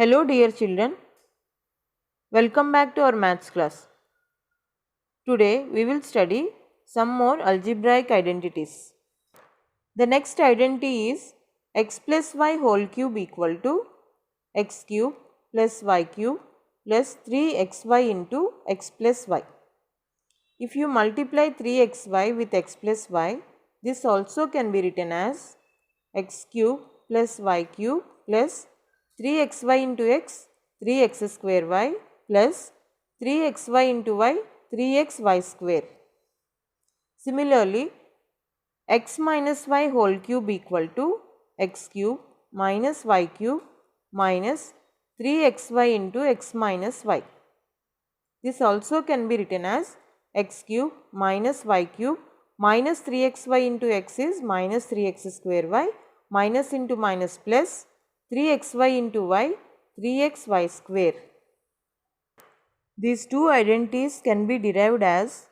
Hello dear children, welcome back to our maths class. Today we will study some more algebraic identities. The next identity is x plus y whole cube equal to x cube plus y cube plus 3xy into x plus y. If you multiply 3xy with x plus y, this also can be written as x cube plus y cube plus 3xy into x, 3x square y plus 3xy into y, 3xy square. Similarly, x minus y whole cube equal to x cube minus y cube minus 3xy into x minus y. This also can be written as x cube minus y cube minus 3xy into x is minus 3x square y minus into minus plus 3xy into y 3xy square. These two identities can be derived as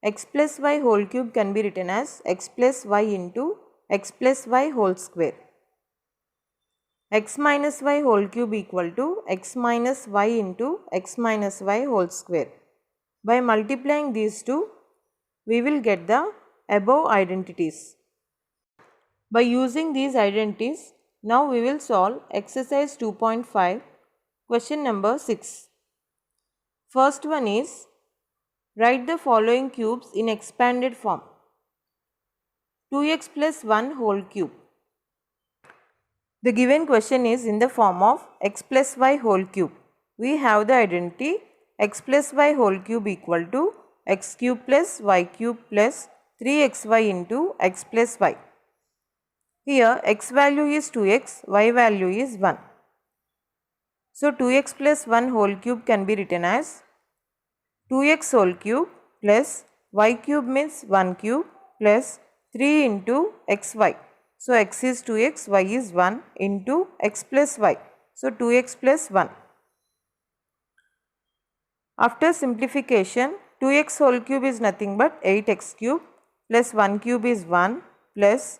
x plus y whole cube can be written as x plus y into x plus y whole square. X minus y whole cube equal to x minus y into x minus y whole square. By multiplying these two, we will get the above identities. By using these identities, now we will solve exercise 2.5, question number 6. First one is, write the following cubes in expanded form. 2x plus 1 whole cube. The given question is in the form of x plus y whole cube. We have the identity x plus y whole cube equal to x cube plus y cube plus 3xy into x plus y. Here x value is 2x, y value is 1. So 2x plus 1 whole cube can be written as 2x whole cube plus y cube means 1 cube plus 3 into xy. So x is 2x, y is 1 into x plus y. So 2x plus 1. After simplification, 2x whole cube is nothing but 8x cube plus 1 cube is 1 plus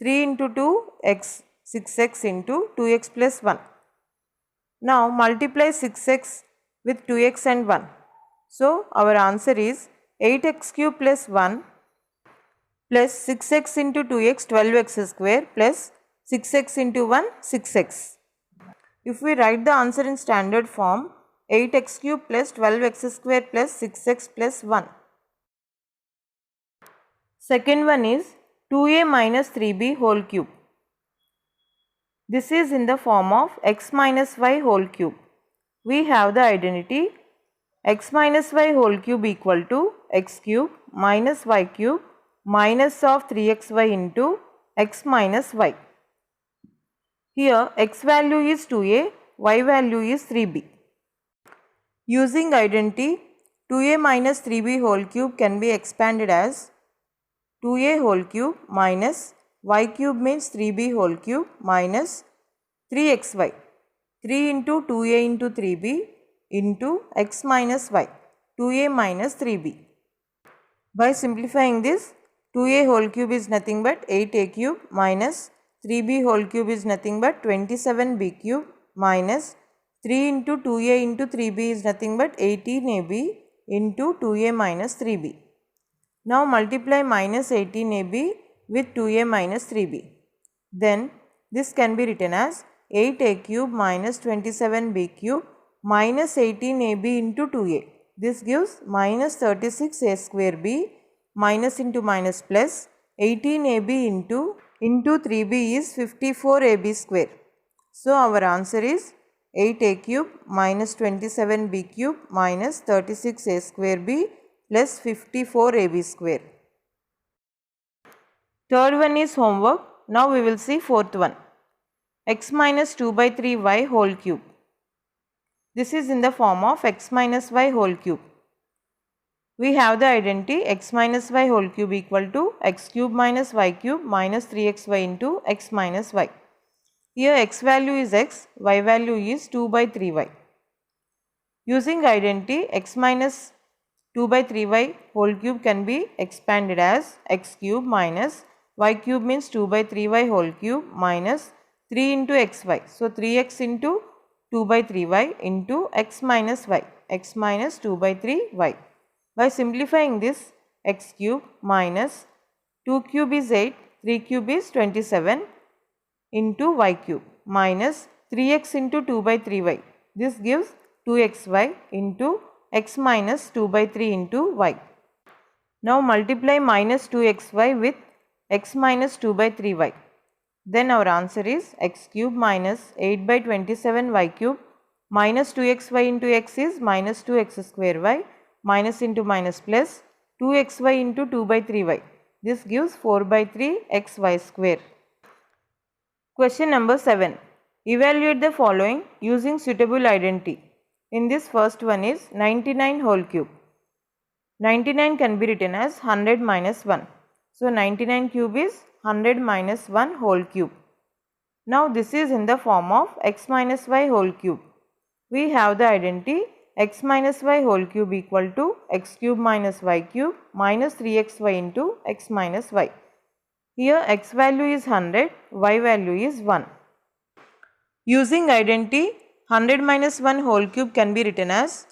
3 into 2 x 6x into 2x plus 1. Now multiply 6x with 2x and 1. So our answer is 8x cube plus 1 plus 6x into 2x 12x square plus 6x into 1 6x. If we write the answer in standard form, 8x cube plus 12x square plus 6x plus 1. Second one is 2a minus 3b whole cube. This is in the form of x minus y whole cube. We have the identity x minus y whole cube equal to x cube minus y cube minus of 3xy into x minus y. Here x value is 2a, y value is 3b. Using identity 2a minus 3b whole cube can be expanded as 2a whole cube minus y cube means 3b whole cube minus 3xy. 3 into 2a into 3b into x minus y, 2a minus 3b. By simplifying this, 2a whole cube is nothing but 8a cube minus 3b whole cube is nothing but 27b cube minus 3 into 2a into 3b is nothing but 18ab into 2a minus 3b. Now multiply minus 18ab with 2a minus 3b. Then this can be written as 8a cube minus 27b cube minus 18ab into 2a. This gives minus 36a square b minus into minus plus 18ab into 3b is 54ab square. So our answer is 8a cube minus 27b cube minus 36a square b plus 54ab square. Third one is homework. Now we will see fourth one. X minus 2 by 3y whole cube. This is in the form of x minus y whole cube. We have the identity x minus y whole cube equal to x cube minus y cube minus 3xy into x minus y. Here x value is x, y value is 2 by 3y. Using identity x minus 2 by 3y whole cube can be expanded as x cube minus y cube means 2 by 3y whole cube minus 3 into xy. So 3x into 2 by 3y into x minus y, x minus 2 by 3y. By simplifying this, x cube minus 2 cube is 8, 3 cube is 27 into y cube minus 3x into 2 by 3y. This gives 2xy into x minus 2 by 3 into y. Now multiply minus 2xy with x minus 2 by 3y. Then our answer is x cube minus 8 by 27 y cube minus 2xy into x is minus 2x square y minus into minus plus 2xy into 2 by 3y. This gives 4 by 3 xy square. Question number 7. Evaluate the following using suitable identity. In this first one is 99 whole cube. 99 can be written as 100 minus 1. So 99 cube is 100 minus 1 whole cube. Now this is in the form of x minus y whole cube. We have the identity x minus y whole cube equal to x cube minus y cube minus 3xy into x minus y. Here x value is 100, y value is 1. Using identity 100 minus 1 whole cube can be written as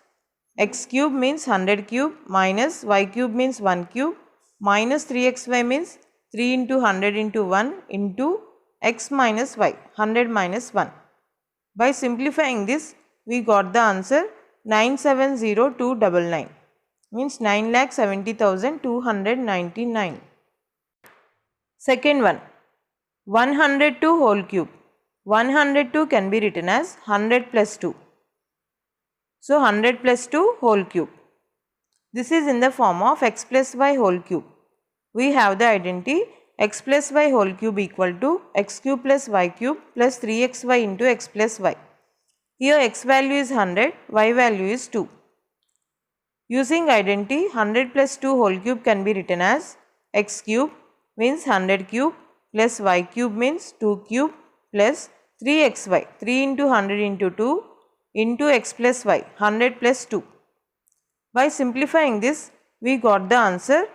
x cube means 100 cube minus y cube means 1 cube minus 3xy means 3 into 100 into 1 into x minus y, 100 minus 1. By simplifying this, we got the answer 970,299, means 9,70,299. Second one, 102 whole cube. 102 can be written as 100 plus 2. So 100 plus 2 whole cube. This is in the form of x plus y whole cube. We have the identity x plus y whole cube equal to x cube plus y cube plus 3xy into x plus y. Here x value is 100, y value is 2. Using identity 100 plus 2 whole cube can be written as x cube means 100 cube plus y cube means 2 cube plus 3xy, 3 into 100 into 2 into x plus y, 100 plus 2. By simplifying this, we got the answer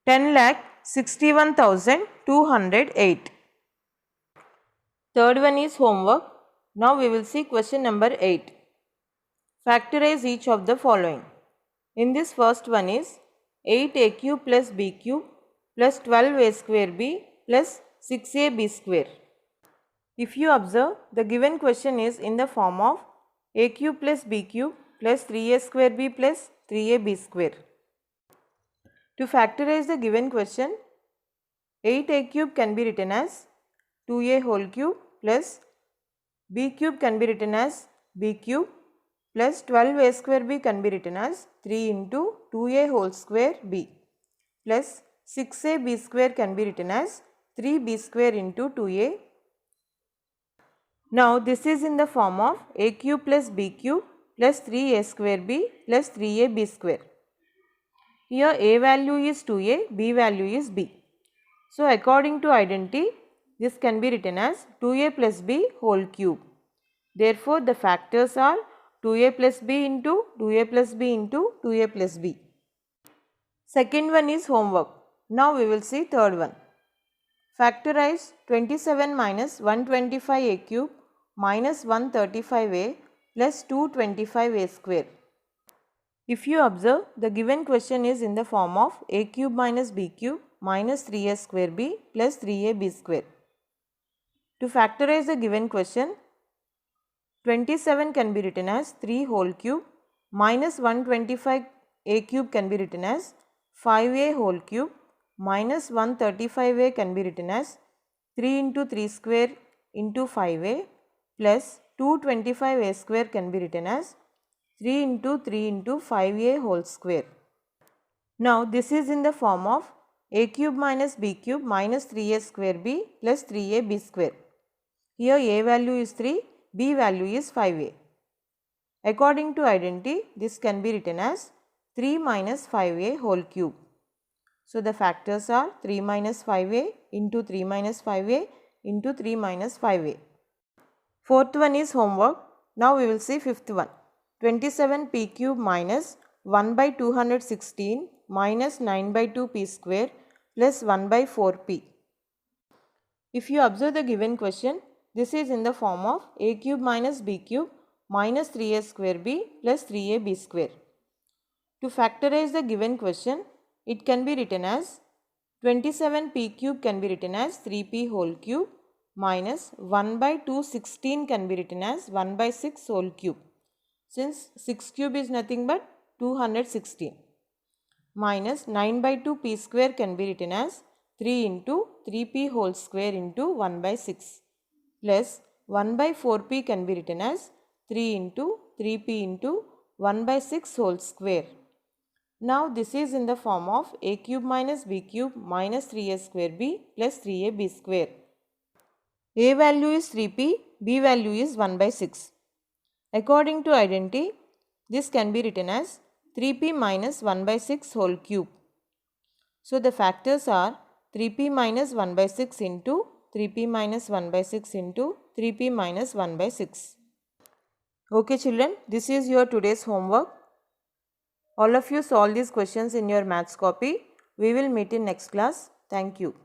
10,61,208. Third one is homework. Now we will see question number 8. Factorize each of the following. In this first one is 8a cube plus b cube plus 12a square b plus 6ab square. If you observe, the given question is in the form of a cube plus b cube plus 3a square b plus 3ab square. To factorize the given question, 8a cube can be written as 2a whole cube plus b cube can be written as b cube plus 12a square b can be written as 3 into 2a whole square b plus 6ab square can be written as 3b square into 2a. Now this is in the form of a cube plus b cube plus 3a square b plus 3ab square. Here a value is 2a, b value is b. So according to identity, this can be written as 2a plus b whole cube. Therefore the factors are 2a plus b into 2a plus b into 2a plus b. Second one is homework. Now we will see third one. Factorize 27 minus 125a cube minus 135a plus 225a square. If you observe, the given question is in the form of a cube minus b cube minus 3a square b plus 3ab square. To factorize the given question, 27 can be written as 3 whole cube minus 125a cube can be written as 5a whole cube minus 135a can be written as 3 into 3 square into 5a plus 225a square can be written as 3 into 3 into 5a whole square. Now this is in the form of a cube minus b cube minus 3a square b plus 3ab square. Here a value is 3, b value is 5a. According to identity, this can be written as 3 minus 5a whole cube. So the factors are 3 minus 5a into 3 minus 5a into 3 minus 5a. Fourth one is homework. Now we will see fifth one. 27p cube minus 1 by 216 minus 9 by 2p square plus 1 by 4p. If you observe the given question, This is in the form of a cube minus b cube minus 3a square b plus 3ab square. To factorize the given question, it can be written as 27p cube can be written as 3p whole cube minus 1 by 216 can be written as 1 by 6 whole cube. Since 6 cube is nothing but 216 minus 9 by 2 p square can be written as 3 into 3p whole square into 1 by 6 plus 1 by 4p can be written as 3 into 3p into 1 by 6 whole square. Now this is in the form of a cube minus b cube minus 3a square b plus 3ab square. A value is 3p, b value is 1 by 6. According to identity, this can be written as 3p minus 1 by 6 whole cube. So the factors are 3p minus 1 by 6 into 3p minus 1 by 6 into 3p minus 1 by 6. Okay children, this is your today's homework. All of you solve these questions in your maths copy. We will meet in next class. Thank you.